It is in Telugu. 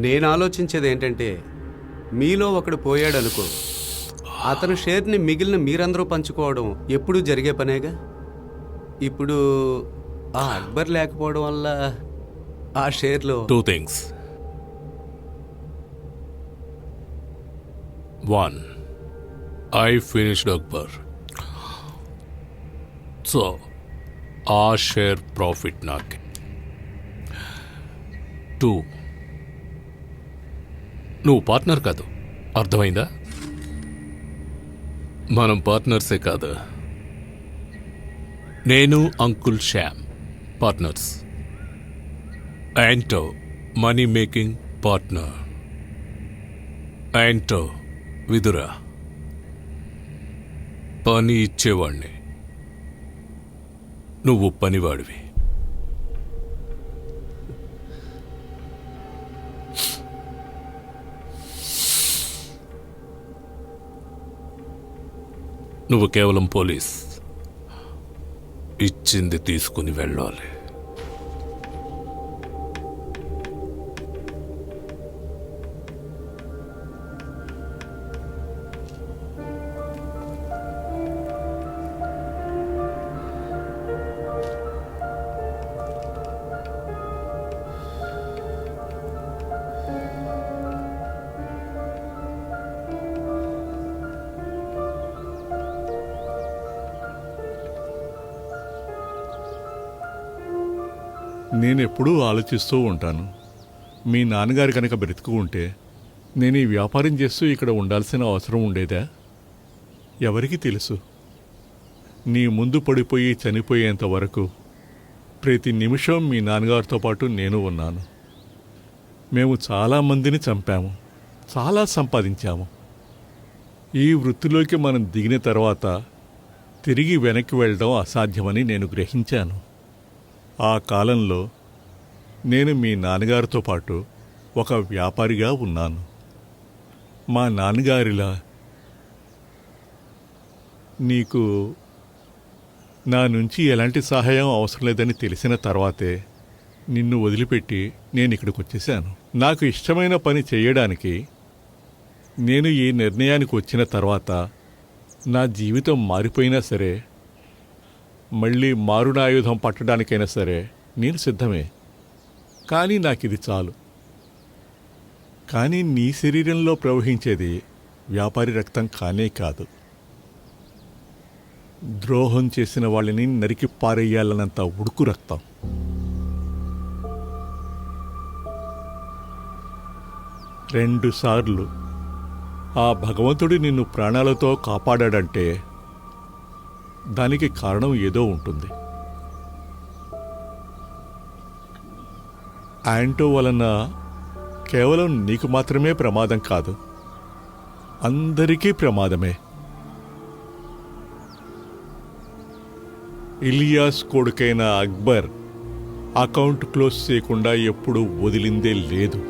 నేను ఆలోచించేది ఏంటంటే, మీలో ఒకడు పోయాడనుకో, అతని షేర్ని మిగిలిన మీరందరూ పంచుకోవడం ఎప్పుడూ జరిగే పనేగా. ఇప్పుడు ఆ అక్బర్ లేకపోవడం వల్ల ఆ షేర్లో 2 things. 1, I finished Akbar. So, ఆ షేర్ ప్రాఫిట్ నాకే. 2, నువ్వు పార్ట్నర్ కాదు, అర్థమైందా? మనం పార్ట్నర్సే కాదు. నేను అంకుల్ శ్యామ్ పార్ట్నర్స్. యాంటో మనీ మేకింగ్ పార్ట్నర్. యాంటో విదురా పని ఇచ్చేవాణ్ణి, నువ్వు పనివాడివి. నువ్వు కేవలం పోలీస్, ఇచ్చింది తీసుకుని వెళ్ళాలి. నేనెప్పుడూ ఆలోచిస్తూ ఉంటాను, మీ నాన్నగారు కనుక బ్రతుకు ఉంటే నేను ఈ వ్యాపారం చేస్తూ ఇక్కడ ఉండాల్సిన అవసరం ఉండేదా? ఎవరికి తెలుసు? నీ ముందు పడిపోయి చనిపోయేంత వరకు ప్రతి నిమిషం మీ నాన్నగారితో పాటు నేను ఉన్నాను. మేము చాలామందిని చంపాము, చాలా సంపాదించాము. ఈ వృత్తిలోకి మనం దిగిన తర్వాత తిరిగి వెనక్కి వెళ్ళడం అసాధ్యమని నేను గ్రహించాను. ఆ కాలంలో నేను మీ నాన్నగారితో పాటు ఒక వ్యాపారిగా ఉన్నాను. మా నాన్నగారిలా నీకు నా నుంచి ఎలాంటి సహాయం అవసరం లేదని తెలిసిన తర్వాతే నిన్ను వదిలిపెట్టి నేను ఇక్కడికి వచ్చేసాను. నాకు ఇష్టమైన పని చేయడానికి నేను ఈ నిర్ణయానికి వచ్చిన తర్వాత నా జీవితం మారిపోయినా సరే, మళ్ళీ మారునాయుధం పట్టడానికైనా సరే నేను సిద్ధమే. కానీ నాకిది చాలు. కానీ నీ శరీరంలో ప్రవహించేది వ్యాపారి రక్తం కానే కాదు. ద్రోహం చేసిన వాళ్ళని నరికి పారేయాలన్నంత ఉడుకు రక్తం. రెండుసార్లు ఆ భగవంతుడు నిన్ను ప్రాణాలతో కాపాడాడంటే దానికి కారణం ఏదో ఉంటుంది. యాంటో వలన కేవలం నీకు మాత్రమే ప్రమాదం కాదు, అందరికీ ప్రమాదమే. ఇలియాస్ కొడుకైన అక్బర్ అకౌంట్ క్లోజ్ చేయకుండా ఎప్పుడూ వదిలిందే లేదు.